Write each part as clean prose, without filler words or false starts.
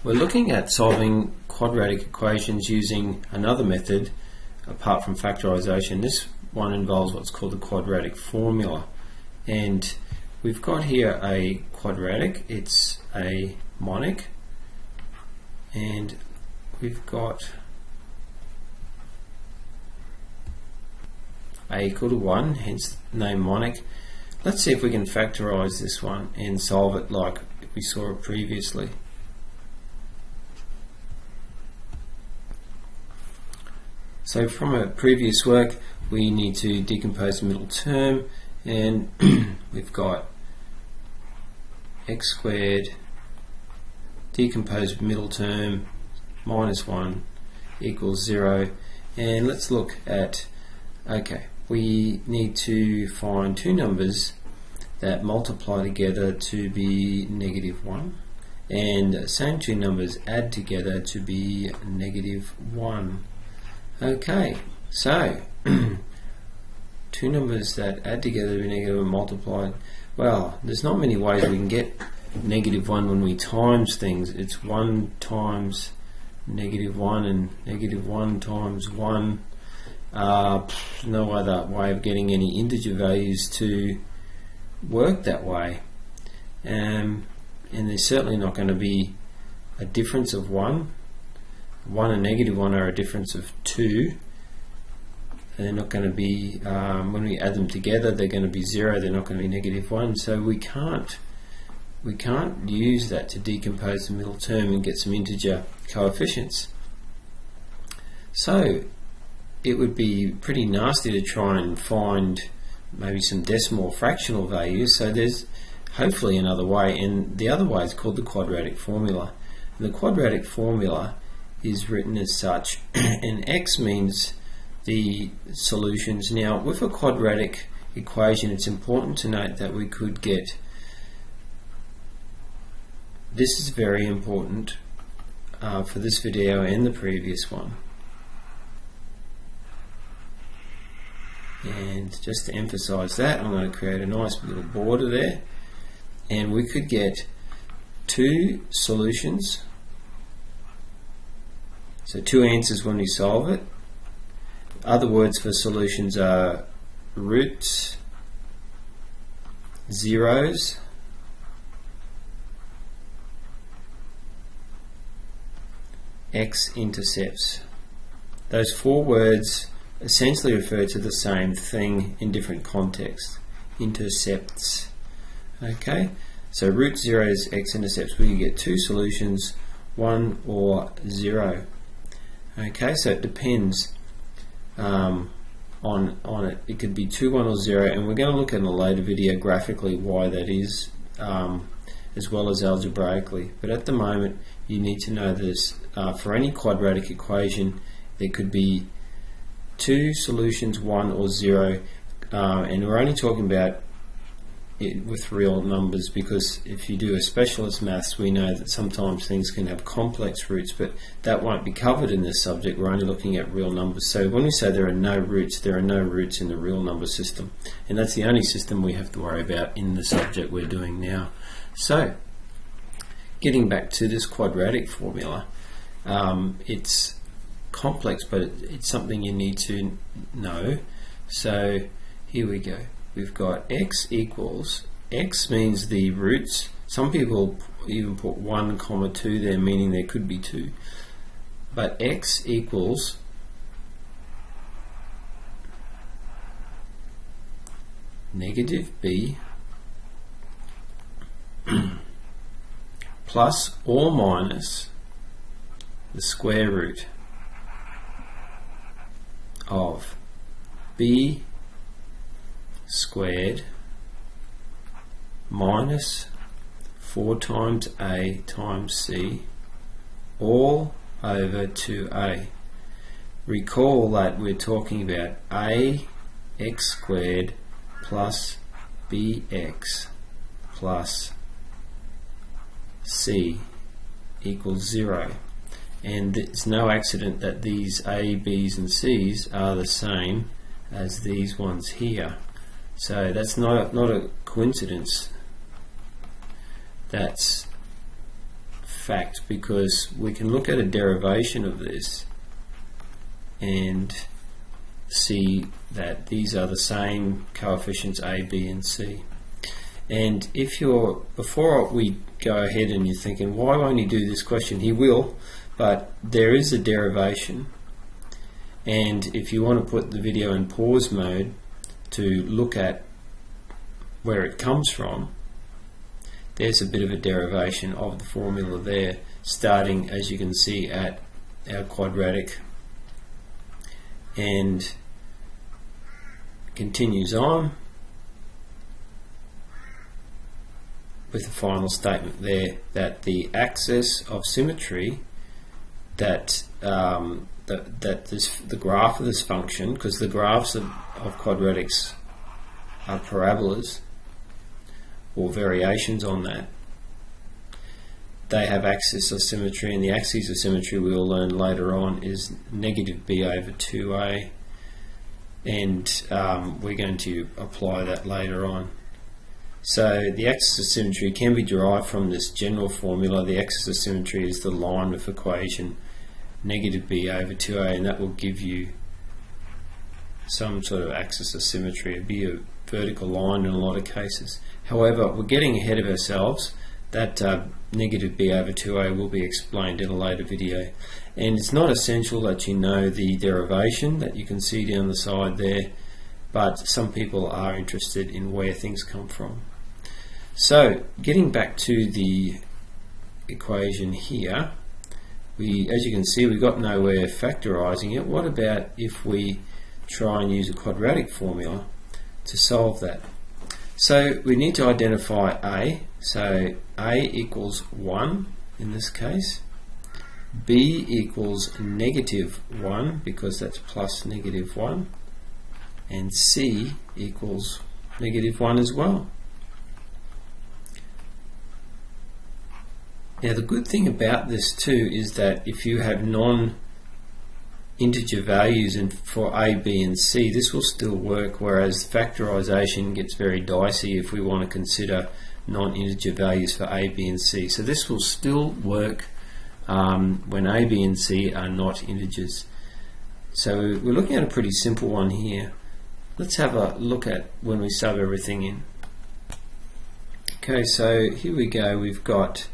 We're looking at solving quadratic equations using another method apart from factorization. This one involves what's called the quadratic formula, and we've got here a quadratic, it's a monic, and we've got a equal to 1, hence the name monic. Let's see if we can factorize this one and solve it like we saw it previously. So from a previous work, we need to decompose the middle term, and we've got x squared decomposed middle term minus 1 equals 0. And let's look at, okay, we need to find two numbers that multiply together to be -1, and the same two numbers add together to be -1. Okay, so two numbers that add together to be negative and multiplied. Well, there's not many ways we can get -1 when we times things. It's 1 times -1 and -1 times 1. No other way of getting any integer values to work that way. And there's certainly not going to be a difference of 1. 1 and -1 are a difference of 2. They're not going to be, when we add them together, they're going to be 0. They're not going to be -1. So we can't use that to decompose the middle term and get some integer coefficients. So it would be pretty nasty to try and find maybe some decimal or fractional values. So there's hopefully another way, and the other way is called the quadratic formula. And the quadratic formula is written as such, and x means the solutions. Now with a quadratic equation, it's important to note that we could get, this is very important for this video and the previous one, and just to emphasize that, I'm going to create a nice little border there, and we could get two solutions, so two answers when we solve it. Other words for solutions are roots, zeros, x-intercepts. Those four words essentially refer to the same thing in different contexts. Intercepts. Okay, so root, zeros, x-intercepts, we can get two solutions, 1 or 0. Okay, so it depends on it. It could be 2, 1 or 0, and we're going to look in a later video graphically why that is, as well as algebraically. But at the moment you need to know this, for any quadratic equation there could be two solutions, 1 or 0, and we're only talking about it with real numbers, because if you do a specialist maths, we know that sometimes things can have complex roots, but that won't be covered in this subject. We're only looking at real numbers. So when we say there are no roots, there are no roots in the real number system, and that's the only system we have to worry about in the subject we're doing now. So getting back to this quadratic formula, it's complex, but it's something you need to know. So here we go. We've got x equals, x means the roots. Some people even put 1, 2 there, meaning there could be 2. But x equals -b plus or minus the square root of b squared minus 4 times a times c all over 2a. Recall that we're talking about a x squared plus bx plus c equals 0. And it's no accident that these a, b's and c's are the same as these ones here. So that's not a coincidence. That's fact, because we can look at a derivation of this and see that these are the same coefficients A, B and C. And if you're, before we go ahead and you're thinking, why won't he do this question? He will, but there is a derivation, and if you want to put the video in pause mode to look at where it comes from, there's a bit of a derivation of the formula there, starting, as you can see, at our quadratic and continues on with the final statement there that the axis of symmetry, that the graph of this function, because the graphs of quadratics are parabolas or variations on that, they have axis of symmetry, and the axis of symmetry we'll learn later on is negative b over 2a, and we're going to apply that later on. So the axis of symmetry can be derived from this general formula. The axis of symmetry is the line of equation negative b over 2a, and that will give you some sort of axis of symmetry. It'd be a vertical line in a lot of cases. However, we're getting ahead of ourselves. That negative b over 2a will be explained in a later video, and it's not essential that you know the derivation that you can see down the side there, but some people are interested in where things come from. So getting back to the equation here, as you can see, we got nowhere factorizing it. What about if we try and use a quadratic formula to solve that? So we need to identify a. So a equals 1 in this case, b equals negative 1 because that's plus negative 1, and c equals negative 1 as well. Now the good thing about this too is that if you have non-integer values for a, b and c, this will still work, whereas factorization gets very dicey if we want to consider non-integer values for a, b and c. So this will still work when a, b and c are not integers. So we're looking at a pretty simple one here. Let's have a look at when we sub everything in. Okay, so here we go. We've got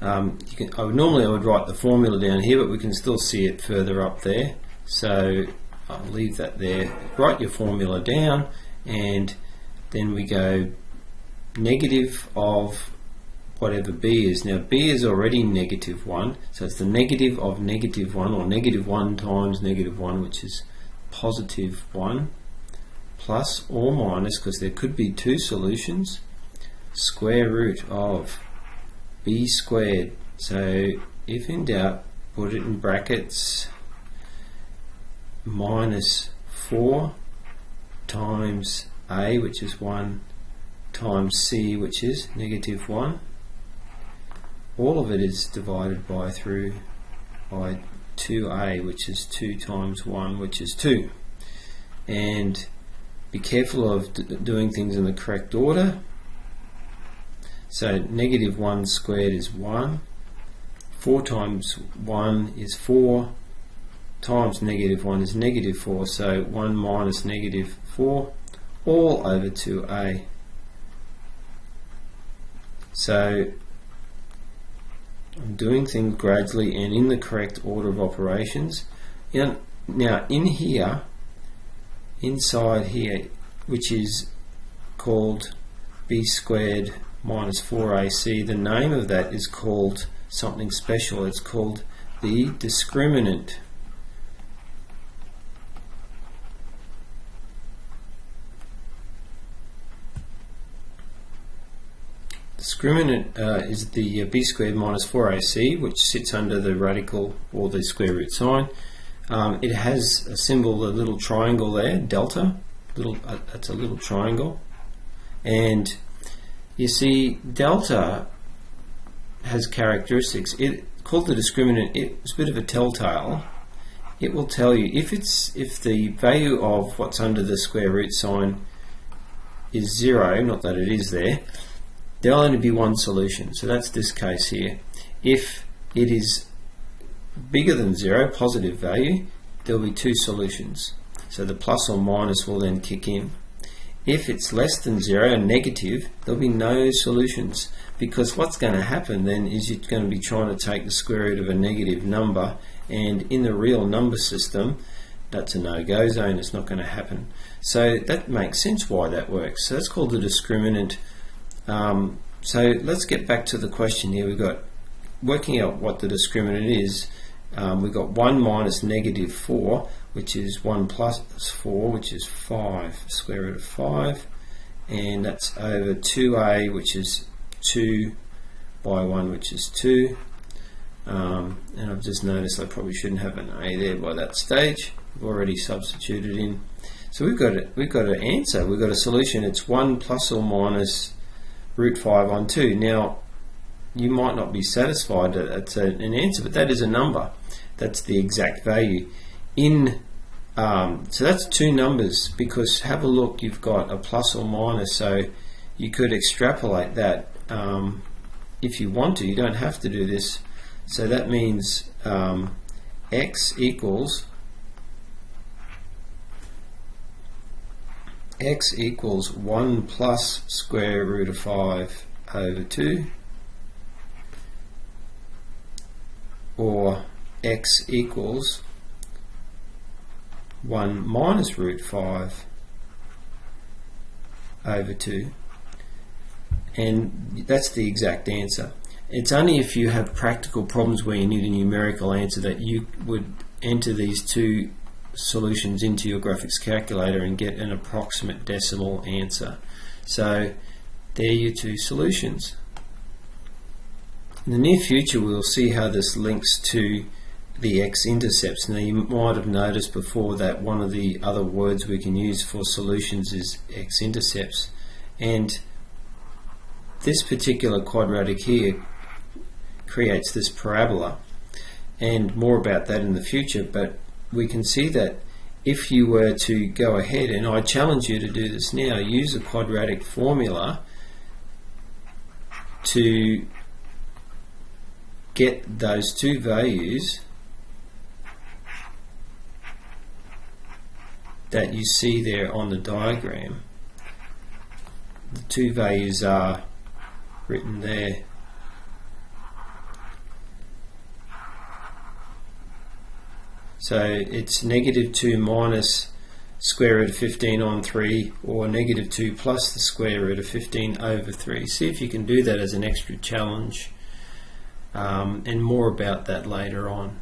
normally I would write the formula down here, but we can still see it further up there, so I'll leave that there. Write your formula down, and then we go negative of whatever b is. Now b is already negative 1, so it's the negative of negative 1, or negative 1 times negative 1, which is positive 1, plus or minus, because there could be two solutions, square root of b squared. So if in doubt, put it in brackets, minus 4 times a, which is 1, times c, which is negative 1. All of it is divided by 2a, which is 2 times 1, which is 2. And be careful of doing things in the correct order. So negative 1 squared is 1, 4 times 1 is 4, times negative 1 is negative 4, so 1 minus negative 4, all over 2a. So I'm doing things gradually and in the correct order of operations. Now in here, inside here, which is called b squared minus 4ac, the name of that is called something special. It's called the discriminant. Discriminant is the b squared minus 4ac, which sits under the radical or the square root sign. It has a symbol, a little triangle there, delta. That's a little triangle, and you see delta has characteristics. It called the discriminant. It's a bit of a telltale. It will tell you if the value of what's under the square root sign is 0, not that it is there, there'll only be one solution. So that's this case here. If it is bigger than 0, positive value, there'll be two solutions. So the plus or minus will then kick in. If it's less than 0, negative, there'll be no solutions, because what's going to happen then is you're going to be trying to take the square root of a negative number, and in the real number system, that's a no-go zone. It's not going to happen. So that makes sense why that works. So that's called the discriminant. So let's get back to the question here. We've got working out what the discriminant is. We've got 1 minus negative 4, which is 1 plus 4, which is 5, square root of 5, and that's over 2a, which is 2 by 1, which is 2. And I've just noticed I probably shouldn't have an a there by that stage. I've already substituted in. So we've got an answer. We've got a solution. It's 1 plus or minus root 5 on 2. Now, you might not be satisfied that it's an answer, but that is a number. That's the exact value. So that's two numbers, because have a look, you've got a plus or minus, so you could extrapolate that if you want to. You don't have to do this. So that means x equals 1 plus square root of 5 over 2, or x equals 1 minus root 5 over 2, and that's the exact answer. It's only if you have practical problems where you need a numerical answer that you would enter these two solutions into your graphics calculator and get an approximate decimal answer. So there are your two solutions. In the near future, we'll see how this links to the x-intercepts. Now, you might have noticed before that one of the other words we can use for solutions is x-intercepts, and this particular quadratic here creates this parabola, and more about that in the future. But we can see that if you were to go ahead, and I challenge you to do this now, use a quadratic formula to get those two values that you see there on the diagram. The two values are written there. So it's negative 2 minus square root of 15 on 3, or negative 2 plus the square root of 15 over 3. See if you can do that as an extra challenge, and more about that later on.